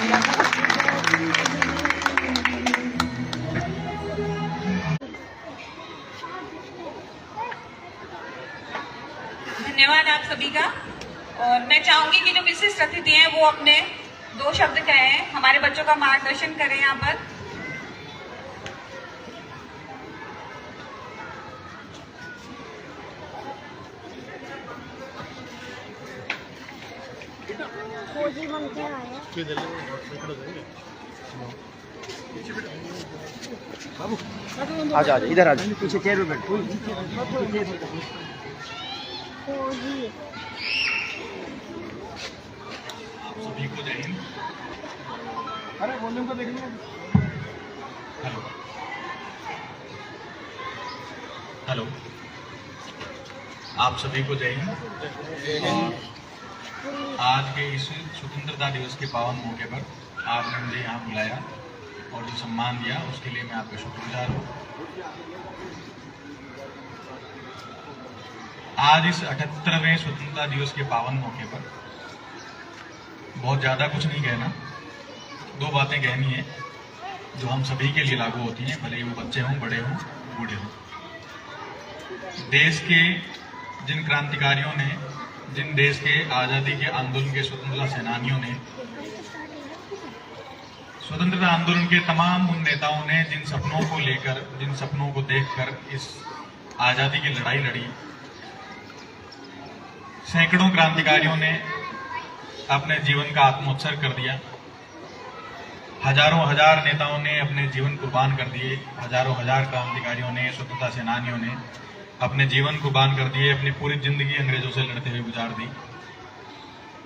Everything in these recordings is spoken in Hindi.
धन्यवाद आप सभी का। और मैं चाहूंगी कि जो विशिष्ट अतिथि हैं वो अपने 2 शब्द कहें, हमारे बच्चों का मार्गदर्शन करें यहाँ पर। आजा आजा इधर आजा, पीछे चेयर पे बैठ। सभी को जय हिंद। अरे वॉल्यूम को देखिए। हेलो हेलो, आप सभी को जय हिंद। और आज के इस स्वतंत्रता दिवस के पावन मौके पर आपने मुझे यहाँ बुलाया और जो सम्मान दिया उसके लिए मैं आपका शुक्रगुजार हूँ। आज इस 78वें स्वतंत्रता दिवस के पावन मौके पर बहुत ज़्यादा कुछ नहीं कहना, 2 बातें कहनी है जो हम सभी के लिए लागू होती हैं, भले ही वो बच्चे हों, बड़े हों, बूढ़े हों। देश के जिन क्रांतिकारियों ने, जिन देश के आज़ादी के आंदोलन के स्वतंत्रता सेनानियों ने, स्वतंत्रता आंदोलन के तमाम उन नेताओं ने जिन सपनों को लेकर, जिन सपनों को देखकर इस आज़ादी की लड़ाई लड़ी, सैकड़ों क्रांतिकारियों ने अपने जीवन का आत्मोत्सर्ग कर दिया। हजारों हजार नेताओं ने अपने जीवन कुर्बान कर दिए। हजारों हजार क्रांतिकारियों ने, स्वतंत्रता सेनानियों ने अपने जीवन कुर्बान कर दिए, अपनी पूरी जिंदगी अंग्रेजों से लड़ते हुए गुजार दी।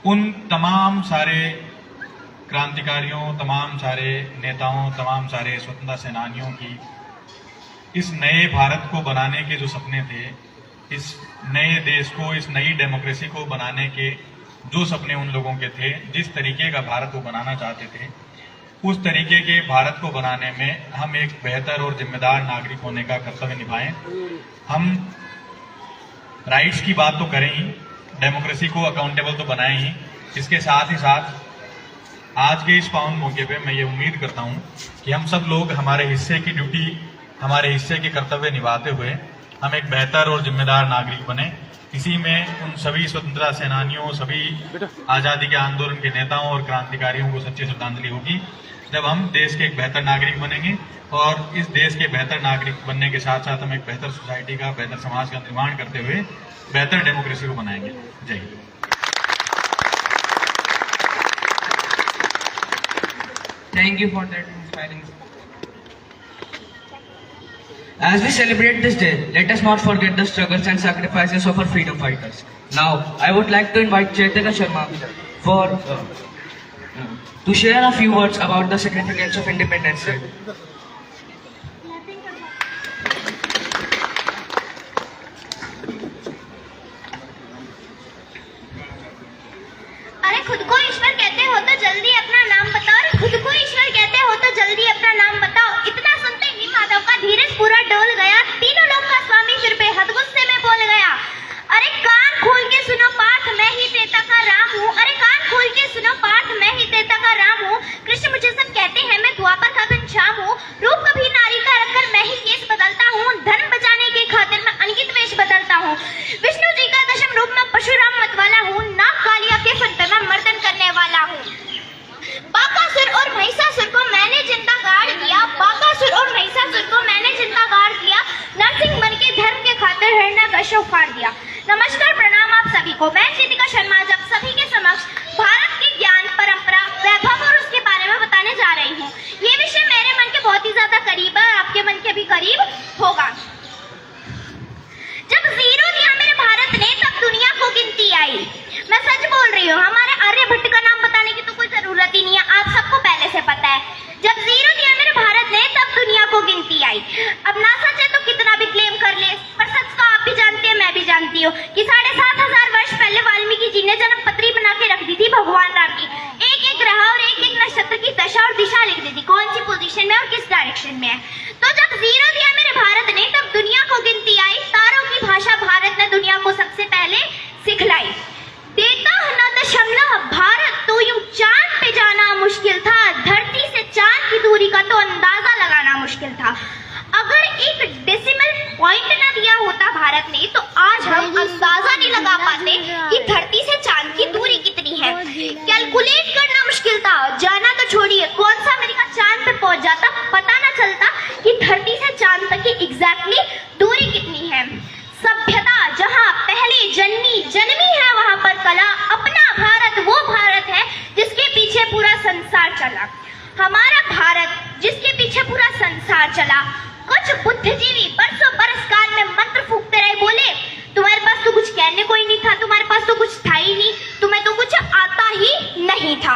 उन तमाम सारे क्रांतिकारियों, तमाम सारे नेताओं, तमाम सारे स्वतंत्रता सेनानियों की इस नए भारत को बनाने के जो सपने थे, इस नए देश को, इस नई डेमोक्रेसी को बनाने के जो सपने उन लोगों के थे, जिस तरीके का भारत वो बनाना चाहते थे, उस तरीके के भारत को बनाने में हम एक बेहतर और जिम्मेदार नागरिक होने का कर्तव्य निभाएं। हम राइट्स की बात तो करें ही, डेमोक्रेसी को अकाउंटेबल तो बनाएं ही, इसके साथ ही साथ आज के इस पावन मौके पे मैं ये उम्मीद करता हूं कि हम सब लोग हमारे हिस्से की ड्यूटी, हमारे हिस्से के कर्तव्य निभाते हुए हम एक बेहतर और जिम्मेदार नागरिक बने। इसी में उन सभी स्वतंत्रता सेनानियों, सभी आजादी के आंदोलन के नेताओं और क्रांतिकारियों को सच्ची श्रद्धांजलि होगी जब हम देश के एक बेहतर नागरिक बनेंगे। और इस देश के बेहतर नागरिक बनने के साथ साथ हम एक बेहतर सोसाइटी का, बेहतर समाज का निर्माण करते हुए बेहतर डेमोक्रेसी को बनाएंगे। जय Hind. Thank you for that inspiring. As we celebrate this day, let us not forget the struggles and sacrifices of our freedom fighters. Now, I would like to invite Chaitanya Sharma to share a few words about the significance of Independence Day. अरे खुद को ईश्वर कहते हो तो जल्दी अपना नाम बताओ। अरे खुद को ईश्वर कहते हो तो जल्दी अपना नाम बताओ। इतना सुनते ही माधव का धीरज पूरा डोल गया। तीनों लोग का स्वामी फिर बेहद गुस्से में बोल गया। अरे कान खोल के सुनो पाठ, मैं ही त्रेता का राम हूँ। अरे कान खोल के सुनो पाठ, मैं ही त्रेता का राम हूँ। कृष्ण मुझे सब कहते हैं, मैं द्वापर का घनश्याम हूँ। रूप कभी नारी का रखकर मैं ही केस बदलता हूँ। धर्म बचाने की खातिर मैं अनगित वेश बदलता हूँ। विष्णु जी का दशम रूप में परशुराम मतवाला हूँ। नाग कालिया के फन पे मैं मर्दन करने वाला हूँ। बाकासुर और महिषासुर को मैंने जिंदा गाड़ दिया। बाकासुर और महिषासुर को मैंने जिंदा गाड़ दिया। नरसिंह बन के धर्म के खातिर हिरण्यकश्यप को फाड़ दिया। नमस्कार, प्रणाम आप सभी को। मैं चैतिका शर्मा जब सभी के समक्ष भारत की ज्ञान, परंपरा, वैभव और उसके बारे में बताने जा रही हूँ। ये विषय मेरे मन के बहुत ही ज्यादा करीब है, आपके मन के भी करीब होगा। जब जीरो दिया मेरे भारत ने तब दुनिया को गिनती आई। मैं सच बोल रही हूँ, हमारे आर्यभट्ट का नाम बताने की तो कोई जरूरत ही नहीं है, आप सबको पहले से पता है। जब जीरो दिया मेरे भारत ने तब दुनिया को गिनती आई। अब ना सच है तो कितना भी क्लेम कर ले, पर सच तो आप भी जानते हैं, मैं भी जानती हूँ कि 7,500 वर्ष पहले वाल्मीकि जी ने जन्म पत्री बना के रख दी थी भगवान राम की। एक एक ग्रह और एक एक नक्षत्र की दशा और दिशा लिख दी थी, कौन सी पोजीशन में और किस डायरेक्शन में है। तो जब जीरो दिया मेरे भारत ने तब दुनिया को गिनती आई। तारों की भाषा भारत ने दुनिया को सबसे पहले सिखलाई। देता न दशमलव भारत तो यूं चांद पे जाना मुश्किल था। संसार चला। हमारा भारत जिसके पीछे पूरा संसार चला। कुछ बुद्धिजीवी बरसों बरस काल में मंत्र फूकते रहे, बोले तुम्हारे पास तो कुछ कहने को ही नहीं था, तुम्हारे पास तो कुछ था ही नहीं, तुम्हें तो कुछ आता ही नहीं था।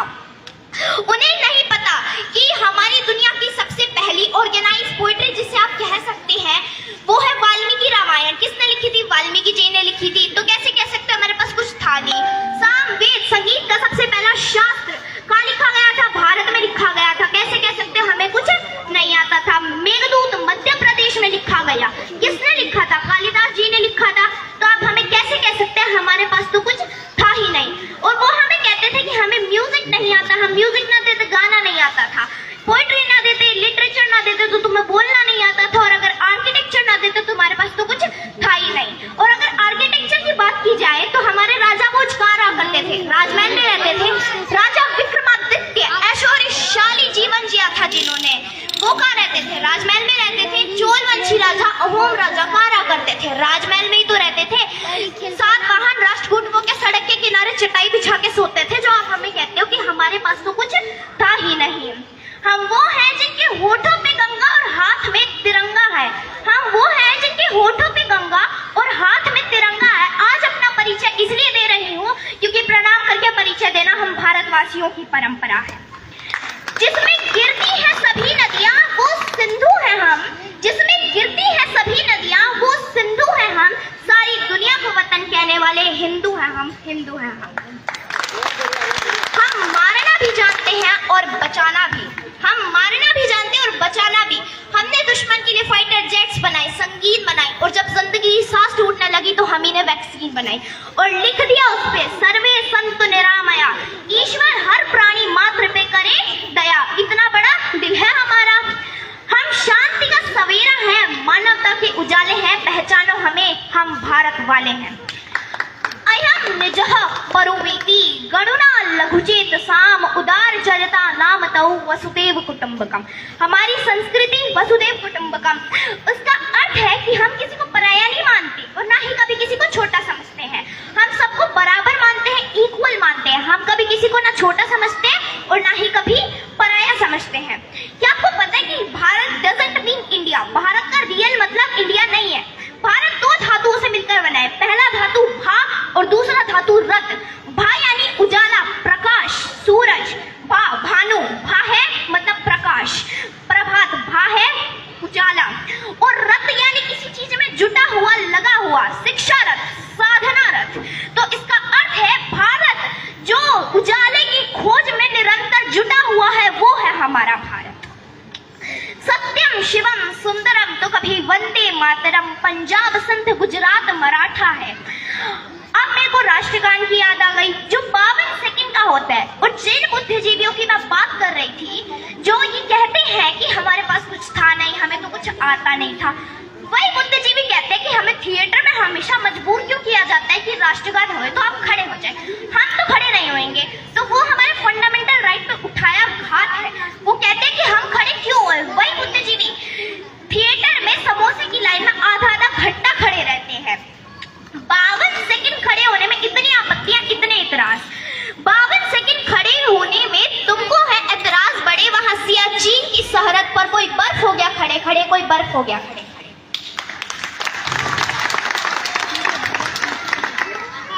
उन्हें नहीं पता कि हमारी दुनिया की सबसे पहली ऑर्गेनाइज पोएट्री जिसे आप कह सकते हैं वो है वाल्मीकि रामायण। किसने लिखी थी? वाल्मीकि जी ने लिखी थी। तो कैसे कह सकते हमारे पास कुछ था नहीं? साम वेद संगीत का सबसे पहला शास्त्र कहाँ लिखा गया था? भारत में लिखा गया था। कैसे कह सकते हमें कुछ नहीं आता था? मेघदूत मध्य प्रदेश में लिखा गया। किसने लिखा था? कालिदास जी ने लिखा था। तो आप हमें कैसे कह सकते हैं हमारे पास तो कुछ था ही नहीं? और वो हमें कहते थे कि हमें म्यूजिक नहीं आता, हम म्यूजिक ना देते गाना नहीं आता था, पोएट्री ना देते, लिटरेचर ना देते तो तुम्हें बोलना नहीं आता था, और अगर आर्किटेक्चर ना देते तो तुम्हारे पास तो कुछ था ही नहीं। और अगर आर्किटेक्चर की बात की जाए तो हमारे राजा भोज कहाँ रहा करते थे? राजमहल में रहते थे। राजा विक्रमादित्य ऐश्वर्यशाली जीवन जिया था जिन्होंने, वो कहाँ रहते थे? राजमहल में रहते थे। चोलवंशी राजा, अहोम राजा कहाँ रहा करते थे? राजमहल में ही तो रहते थे। 7 वाहन राष्ट्रकूट वो के सड़क के किनारे चटाई बिछा के सोते थे, जो आप हमें कहते हो कि हमारे पास तो कुछ था ही नहीं। हम वो हैं जिनके होठों पे गंगा और हाथ में तिरंगा है। हम वो हैं जिनके होठों पे गंगा और हाथ में तिरंगा है। आज अपना परिचय इसलिए दे रही हूँ क्योंकि प्रणाम करके परिचय देना हम भारतवासियों की परंपरा है। जिसमें गिरती है सभी नदियां वो सिंधु है हम, जिसमें गिरती है सभी नदियां वो सिंधु है हम, सारी दुनिया को वतन कहने वाले हिंदू हैं हम, हिंदू हैं हम। हम मारना भी जानते हैं और बचाना भी, हम मारना भी जानते हैं और बचाना भी। हमने दुश्मन के लिए फाइटर जेट्स बनाए, संगीत बनाई, और जब जिंदगी की सांस टूटने लगी तो हम ही ने वैक्सीन बनाई और लिख दिया उस पे सर्वे संतु निरामया, ईश्वर हर प्राणी मात्र पे करे दया। इतना बड़ा दिल है हमारा। हम शांति का सवेरा है, मानवता के उजाले हैं, पहचानो हमें, हम भारत वाले हैं। अयम निजः परोवेति गणुना लघुचेत साम उदार चरिता नाम तौ वसुदेव कुटुंबकम। हमारी संस्कृति वसुदेव कुटुंबकम, उसका अर्थ है कि हम किसी को पराया नहीं मानते और ना ही कभी किसी को छोटा समझते हैं। हम सबको बराबर मानते हैं, इक्वल मानते हैं। हम कभी किसी को ना छोटा समझते और ना ही कभी पराया समझते हैं। क्या आपको पता है कि Bharat doesn't mean India? Bharat का रियल मतलब इंडिया नहीं है। भारत 2 धातुओं से मिलकर बना है। पहला धातु भा और दूसरा धातु रत। भा यानी उजाला, प्रकाश, सूरज। भा भानु, भा है मतलब प्रकाश, प्रभात, भा है उजाला। और रत यानी किसी चीज में जुटा हुआ, लगा हुआ, शिक्षा रथ, साधना रथ। तो इसका अर्थ है भारत जो उजाले की खोज में निरंतर जुटा हुआ है, वो है हमारा भारत। सत्यम शिवम सुंदरम तो कभी वंदे मातरम, पंजाब सिंध गुजरात मराठा है। अब मेरे को राष्ट्रगान की याद आ गई जो 52 सेकंड का होता है। और जिन बुद्धिजीवियों की मैं बात कर रही थी जो ये कहते हैं कि हमारे पास कुछ था नहीं, हमें तो कुछ आता नहीं था, वही बुद्धिजीवी कहते हैं कि हमें थिएटर में हमेशा मजबूर क्यों किया जाता है कि राष्ट्रगान होए तो आप खड़े हो जाए। हम तो खड़े नहीं होंगे, तो वो हमारे फंडामेंटल राइट पे उठाया घात है। वो कहते हैं कि हम खड़े क्यों होए। वही बुद्धिजीवी थिएटर में समोसे की लाइन में आधा आधा घंटा खड़े रहते हैं। 52 सेकंड खड़े होने में इतनी आपत्तियां, इतने इतराज। 52 सेकंड खड़े होने में तुमको है एतराज बड़े, वहां सियाचिन की सरहद पर कोई बर्फ हो गया खड़े खड़े, कोई बर्फ हो गया खड़े।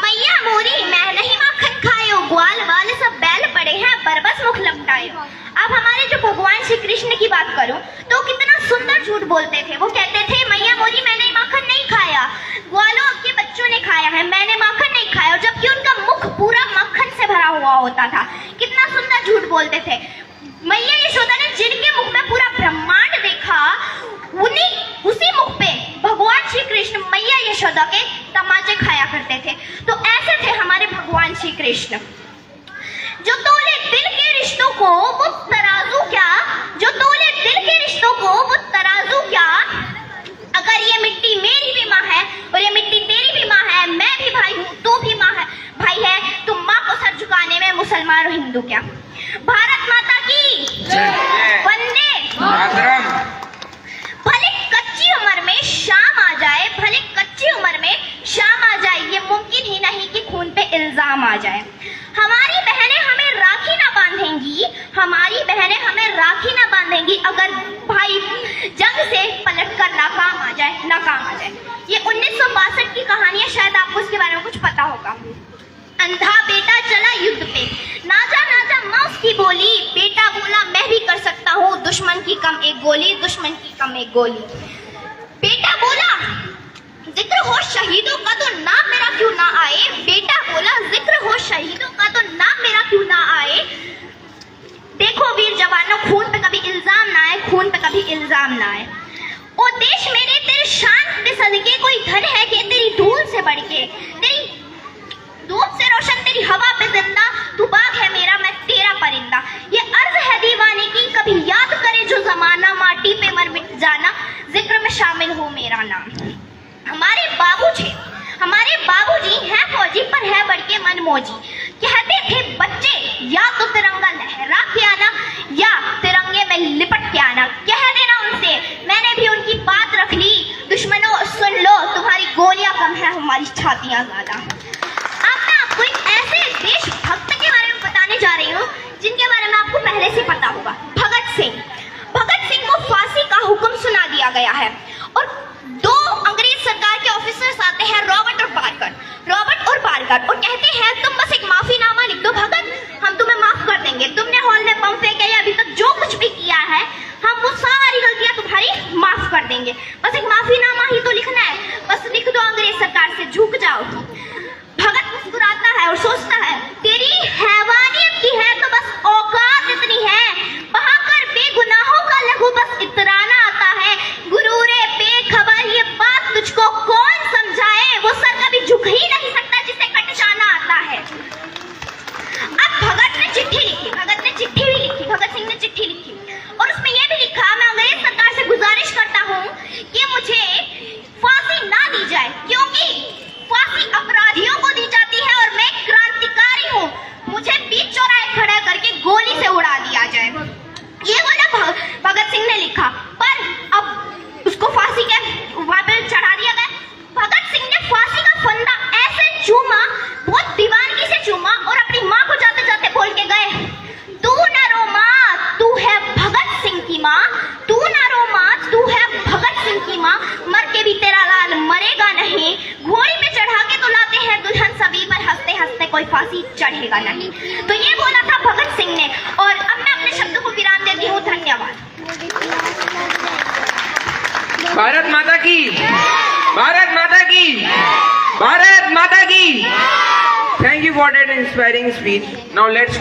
मैया मोरी मैं नहीं माखन खायो, ग्वाल वाले सब बैल पड़े हैं बरबस मुख लपटायो। अब हमारे जो भगवान श्री कृष्ण की बात करूं तो कितना सुंदर झूठ बोलते थे। वो कहते थे मैया मोरी मैंने माखन नहीं खाया, ग्वालों के बच्चों ने खाया है, मैंने माखन नहीं खाया, जबकि उनका मुख पूरा मक्खन से भरा हुआ होता था। कितना सुंदर झूठ बोलते थे। मैया यशोदा ने जिनके मुख में पूरा ब्रह्मांड देखा, उसी मुख पे भगवान श्री कृष्ण मैया यशोदा के तमाचे खाया करते थे। तो ऐसे थे हमारे भगवान श्री कृष्ण। जो तोले दिल के रिश्तों को वो तराजू क्या, जो तोले दिल के रिश्तों को वो तराजू क्या। अगर ये मिट्टी मेरी भी माँ है और ये मिट्टी तेरी भी माँ है, मैं भी भाई हूँ, तू भी माँ है, भाई है, तो माँ को सर झुकाने में मुसलमान और हिंदू क्या। भारत माता की वंदे मातरम। भले कच्ची उम्र में शाम आ जाए, भले कच्ची उम्र में शाम आ जाए, ये मुमकिन ही नहीं कि खून पे इल्जाम आ जाए। हमारी बहनें हमें राखी ना बांध बांधेंगी, हमारी बहनें हमें राखी ना बांधेंगी अगर भाई जंग से पलट कर नाकाम आ जाए। ये 1962 की कहानी है, शायद आपको इसके बारे में कुछ पता होगा। अंधा बेटा चला युद्ध पे, नाजा नाजा माँ उसकी बोली, बेटा बोला मैं भी कर सकता हूँ, दुश्मन की कम एक गोली, दुश्मन की कम एक गोली। बेटा बोला जिक्र हो शहीदों का तो नाम मेरा क्यों ना आए, बेटा बोला जिक्र हो शहीदों का तो नाम मेरा क्यों ना आए। देखो वीर जवानों, खून पे कभी इल्जाम ना आए, खून पे कभी इल्जाम ना आए। ओ देश मेरे तेरे शान पे सदके, कोई धन है कि तेरी धूल से बढ़ के, तेरी धूप से रोशन तेरी हवा पे जिंदा, तू बाग है मेरा मैं तेरा परिंदा। ये अर्ज है दीवाने की, कभी याद करे जो जमाना, माटी पे मर मिट जाना, जिक्र में शामिल हो मेरा नाम। हमारे बाबूजी हैं फौजी पर है बढ़ के मनमौजी, कहते थे बच्चे या तो तिरंगा लहरा के आना या तिरंगे में लिपट के आना। कह देना उनसे, मैंने भी उनकी बात रख ली, दुश्मनों सुन लो तुम्हारी गोलियां कम है हमारी छातियां ज्यादा। अब मैं आपको एक ऐसे देशभक्त के बारे में बताने जा रही हूँ जिनके बारे में आपको पहले से पता होगा। भगत सिंह को फांसी का हुक्म सुना दिया गया है और दो अंग्रेज सरकार के ऑफिसर्स आते हैं, रॉबर्ट और बारकर, और कहते हैं तुम बस एक माफीनामा लिख दो भगत, हम तुम्हें माफ कर देंगे। तुमने हॉल में बम फेंके या अभी तक जो कुछ भी किया है, हम वो सारी गलतियां तुम्हारी माफ कर देंगे। बस एक माफीनामा ही तो लिखना है, बस लिख दो, अंग्रेज सरकार से झुक जाओ। भगत मुस्कुराता है और सोचता है तेरी हैवानियत की है तो बस औकात इतनी है, बहाकर बेगुनाहों का लहू बस इतराना आता है, गुरूरे बेखबर ये बात तुझको कौन समझाए, वो सर कभी झुक ही नहीं सकता जिसे कटचाना आता है। अब भगत सिंह ने चिट्ठी लिखी और उसमें यह भी लिखा, मैं अंग्रेज सरकार से गुजारिश करता हूँ कि मुझे फांसी ना दी जाए, क्योंकि फांसी अपराधियों को दी जाती है और मैं क्रांतिकारी हूँ, मुझे बीच चौराहे खड़ा करके गोली से उड़ा दिया जाए। ये बोला भगत सिंह ने लिखा, पर अब उसको फांसी के वहां पर चढ़ा दिया गया। भगत सिंह ने फांसी का फंदा ऐसे चूमा, बहुत दीवानगी से चूमा और अपनी माँ को जाते जाते बोल के गए, तू न रो माँ, तू है भगत सिंह की माँ, तू न रो माँ, तू है भगत सिंह की माँ, मर के भी तेरा लाल मरेगा नहीं, घोड़ी पे चढ़ा के तो लाते हैं दुल्हन सभी पर, हंसते हंसते कोई फांसी चढ़ेगा नहीं। तो ये बोला था भगत सिंह ने। और अब मैं अपने शब्दों को विराम देती हूँ। धन्यवाद। भारत माता की, भारत माता की, भारत माता की। Thank you for that inspiring speech. Now let's